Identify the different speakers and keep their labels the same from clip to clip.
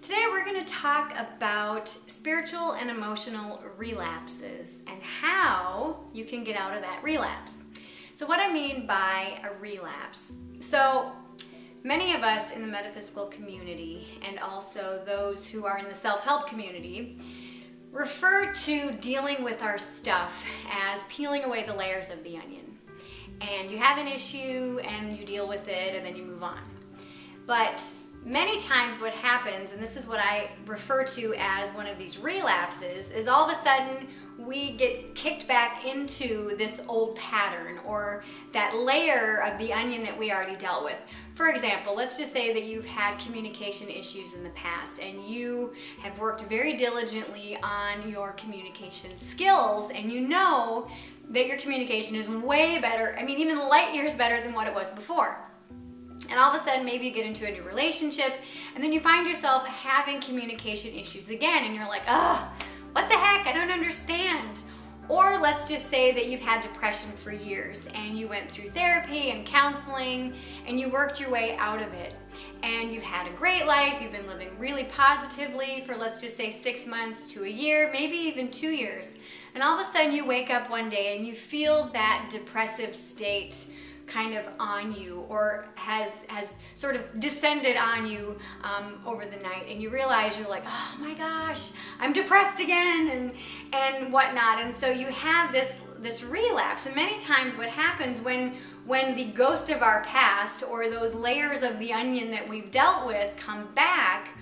Speaker 1: Today we're going to talk about spiritual and emotional relapses and how you can get out of that relapse. So what I mean by a relapse. So many of us in the metaphysical community and also those who are in the self-help community refer to dealing with our stuff as peeling away the layers of the onion. And you have an issue and you deal with it and then you move on. But many times what happens, and this is what I refer to as one of these relapses, is all of a sudden we get kicked back into this old pattern or that layer of the onion that we already dealt with. For example, let's just say that you've had communication issues in the past and you have worked very diligently on your communication skills and you know that your communication is way better, even light years better than what it was before. And all of a sudden, maybe you get into a new relationship and then you find yourself having communication issues again and you're like, oh, what the heck, I don't understand. Or let's just say that you've had depression for years and you went through therapy and counseling and you worked your way out of it. And you've had a great life, you've been living really positively for let's just say 6 months to a year, maybe even 2 years. And all of a sudden you wake up one day and you feel that depressive state kind of on you or has sort of descended on you over the night, and you realize you're like, oh my gosh, I'm depressed again and whatnot. And so you have this relapse. And many times what happens when the ghost of our past or those layers of the onion that we've dealt with come back,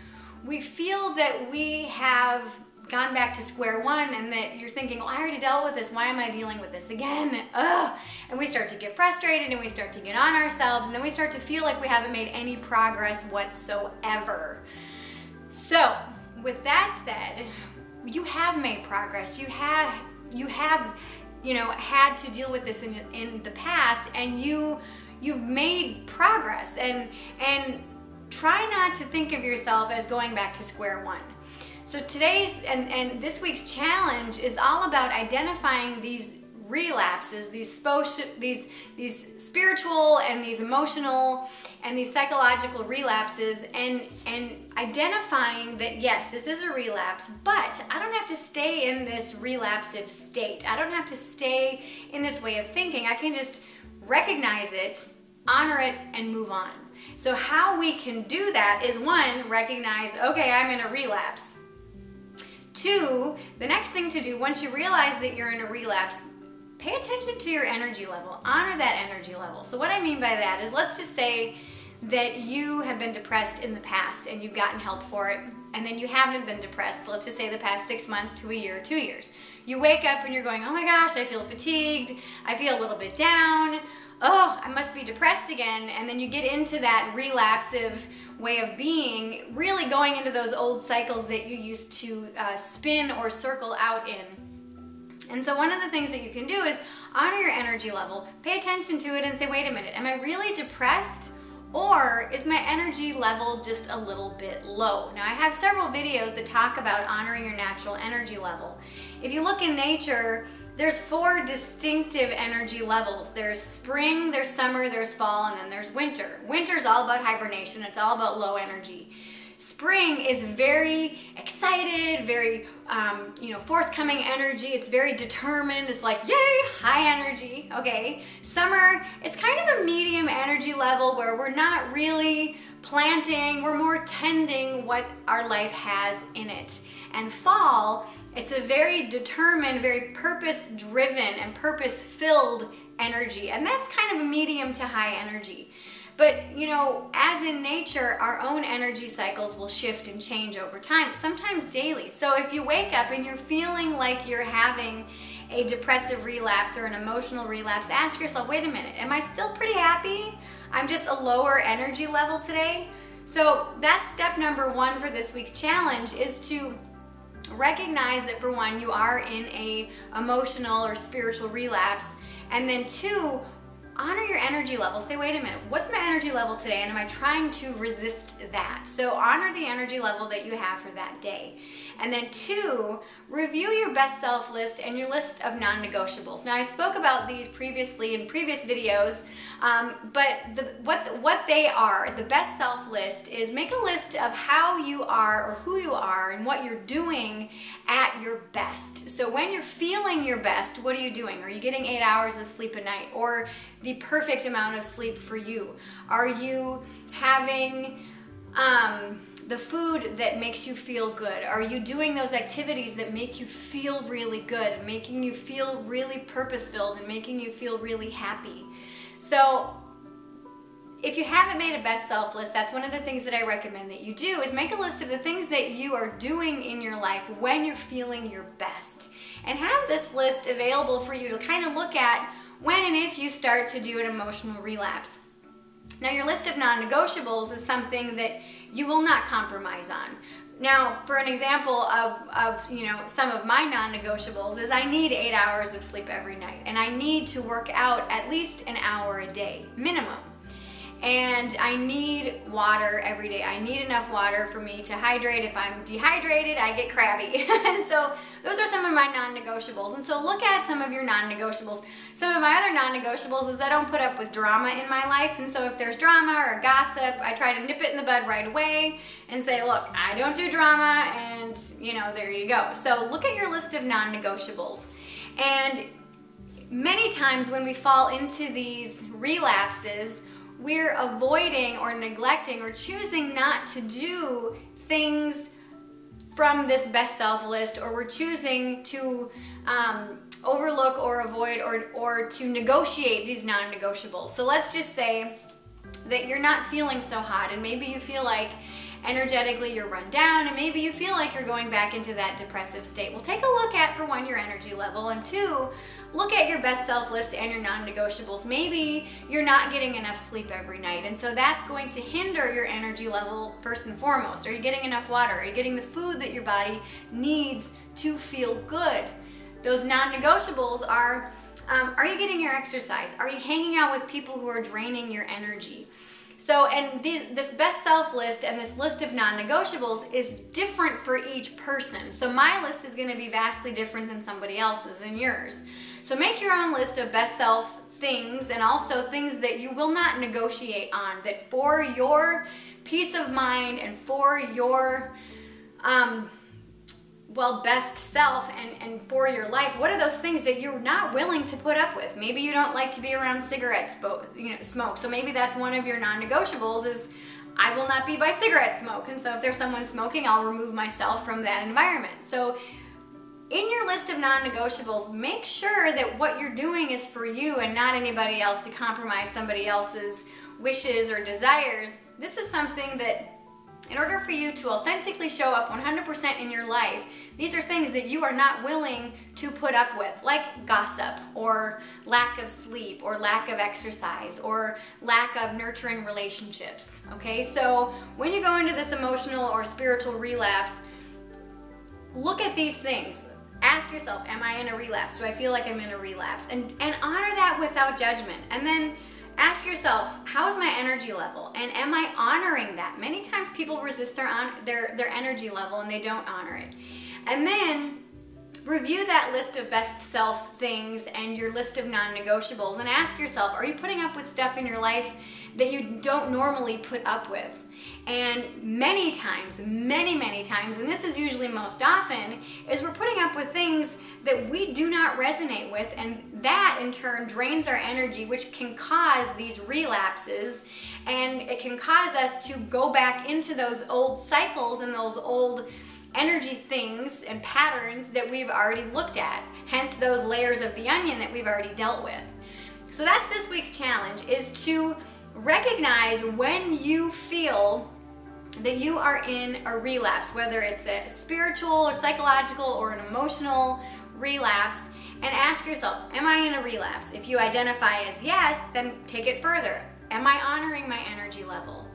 Speaker 1: we feel that we have gone back to square one and that you're thinking, well, I already dealt with this, why am I dealing with this again? Ugh. And we start to get frustrated and we start to get on ourselves and then we start to feel like we haven't made any progress whatsoever. So with that said, you have made progress. You have had to deal with this in the past, and you've made progress, and try not to think of yourself as going back to square one. So today's and this week's challenge is all about identifying these relapses, these spiritual and these emotional and these psychological relapses, and identifying that yes, this is a relapse, but I don't have to stay in this relapsive state. I don't have to stay in this way of thinking. I can just recognize it, honor it, and move on. So how we can do that is, one, recognize, okay, I'm in a relapse. Two, the next thing to do once you realize that you're in a relapse, pay attention to your energy level. Honor that energy level. So what I mean by that is, let's just say that you have been depressed in the past and you've gotten help for it, and then you haven't been depressed, let's just say the past 6 months to a year, 2 years. You wake up and you're going, oh my gosh, I feel fatigued, I feel a little bit down, oh, I must be depressed again, and then you get into that relapsive way of being, really going into those old cycles that you used to spin or circle out in. And so one of the things that you can do is honor your energy level, pay attention to it and say, wait a minute, am I really depressed? Or is my energy level just a little bit low? Now, I have several videos that talk about honoring your natural energy level. If you look in nature, there's 4 distinctive energy levels. There's spring, there's summer, there's fall, and then there's winter. Winter's all about hibernation. It's all about low energy. Spring is very excited, very forthcoming energy. It's very determined. It's like, yay, high energy. Okay. Summer, it's kind of a medium energy level where we're not really planting, we're more tending what our life has in it. And fall, it's a very determined, very purpose-driven and purpose-filled energy. And that's kind of a medium to high energy. But, as in nature, our own energy cycles will shift and change over time, sometimes daily. So if you wake up and you're feeling like you're having a depressive relapse or an emotional relapse, ask yourself, wait a minute, am I still pretty happy? I'm just a lower energy level today. So that's step number 1 for this week's challenge, is to recognize that, for one, you are in a emotional or spiritual relapse, and then 2, honor your energy level. Say, wait a minute, what's my energy level today, and am I trying to resist that? So honor the energy level that you have for that day. And then 2, review your best self list and your list of non-negotiables. Now, I spoke about these previously in previous videos, but what they are, the best self list is make a list of how you are or who you are and what you're doing at your best. So when you're feeling your best, what are you doing? Are you getting 8 hours of sleep a night, or the perfect amount of sleep for you? Are you having the food that makes you feel good? Are you doing those activities that make you feel really good, and making you feel really purpose-filled, and making you feel really happy? So if you haven't made a best self list, that's one of the things that I recommend that you do, is make a list of the things that you are doing in your life when you're feeling your best. And have this list available for you to kind of look at when and if you start to do an emotional relapse. Now, your list of non-negotiables is something that you will not compromise on. Now, for an example of some of my non-negotiables is I need 8 hours of sleep every night, and I need to work out at least an hour a day, minimum. And I need water every day. I need enough water for me to hydrate. If I'm dehydrated, I get crabby. And so those are some of my non-negotiables. And so look at some of your non-negotiables. Some of my other non-negotiables is I don't put up with drama in my life. And so if there's drama or gossip, I try to nip it in the bud right away and say, look, I don't do drama, and there you go. So look at your list of non-negotiables. And many times when we fall into these relapses, we're avoiding or neglecting or choosing not to do things from this best self list, or we're choosing to overlook or avoid or to negotiate these non-negotiables. So let's just say that you're not feeling so hot, and maybe you feel like energetically you're run down, and maybe you feel like you're going back into that depressive state. Well, take a look at, for 1, your energy level, and 2, look at your best self list and your non-negotiables. Maybe you're not getting enough sleep every night, and so that's going to hinder your energy level first and foremost. Are you getting enough water? Are you getting the food that your body needs to feel good? Those non-negotiables are you getting your exercise? Are you hanging out with people who are draining your energy? So, and this best self list and this list of non-negotiables is different for each person. So my list is going to be vastly different than somebody else's and yours. So make your own list of best self things, and also things that you will not negotiate on, that for your peace of mind and for your best self and for your life, what are those things that you're not willing to put up with? Maybe you don't like to be around cigarette smoke, so maybe that's one of your non-negotiables is I will not be by cigarette smoke, and so if there's someone smoking, I'll remove myself from that environment. So in your list of non-negotiables, make sure that what you're doing is for you and not anybody else to compromise somebody else's wishes or desires. This is something that, in order for you to authentically show up 100% in your life, these are things that you are not willing to put up with, like gossip or lack of sleep or lack of exercise or lack of nurturing relationships, okay? So when you go into this emotional or spiritual relapse, look at these things. Ask yourself, am I in a relapse? Do I feel like I'm in a relapse? And honor that without judgment. And then ask yourself, how is my energy level? And am I honoring that? Many times people resist their energy level and they don't honor it. And then review that list of best self things and your list of non-negotiables and ask yourself, are you putting up with stuff in your life that you don't normally put up with? And many times, many times, and this is usually most often, is we're putting up with things that we do not resonate with, and that in turn drains our energy, which can cause these relapses, and it can cause us to go back into those old cycles and those old energy things and patterns that we've already looked at, hence those layers of the onion that we've already dealt with. So that's this week's challenge, is to recognize when you feel that you are in a relapse, whether it's a spiritual or psychological or an emotional relapse, and ask yourself, am I in a relapse? If you identify as yes, then take it further. Am I honoring my energy level?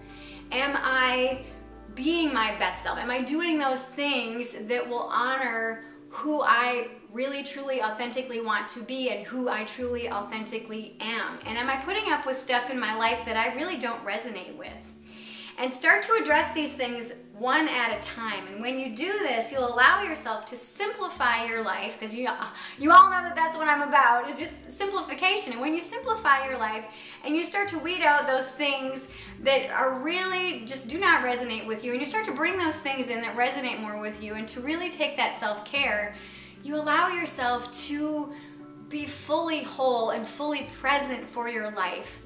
Speaker 1: Am I being my best self? Am I doing those things that will honor who I really truly authentically want to be and who I truly authentically am? And am I putting up with stuff in my life that I really don't resonate with? And start to address these things one at a time. And when you do this, you'll allow yourself to simplify your life, because you all know that that's what I'm about. It's just simplification. And when you simplify your life and you start to weed out those things that are really just do not resonate with you, and you start to bring those things in that resonate more with you, and to really take that self-care, you allow yourself to be fully whole and fully present for your life,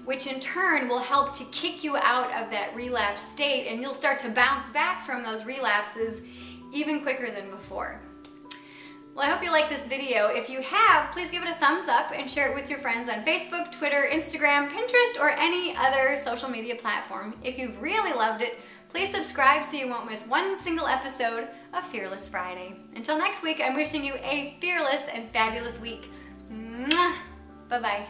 Speaker 1: which in turn will help to kick you out of that relapse state, and you'll start to bounce back from those relapses even quicker than before. Well, I hope you like this video. If you have, please give it a thumbs up and share it with your friends on Facebook, Twitter, Instagram, Pinterest, or any other social media platform. If you've really loved it, please subscribe so you won't miss one single episode of Fearless Friday. Until next week, I'm wishing you a fearless and fabulous week. Bye-bye.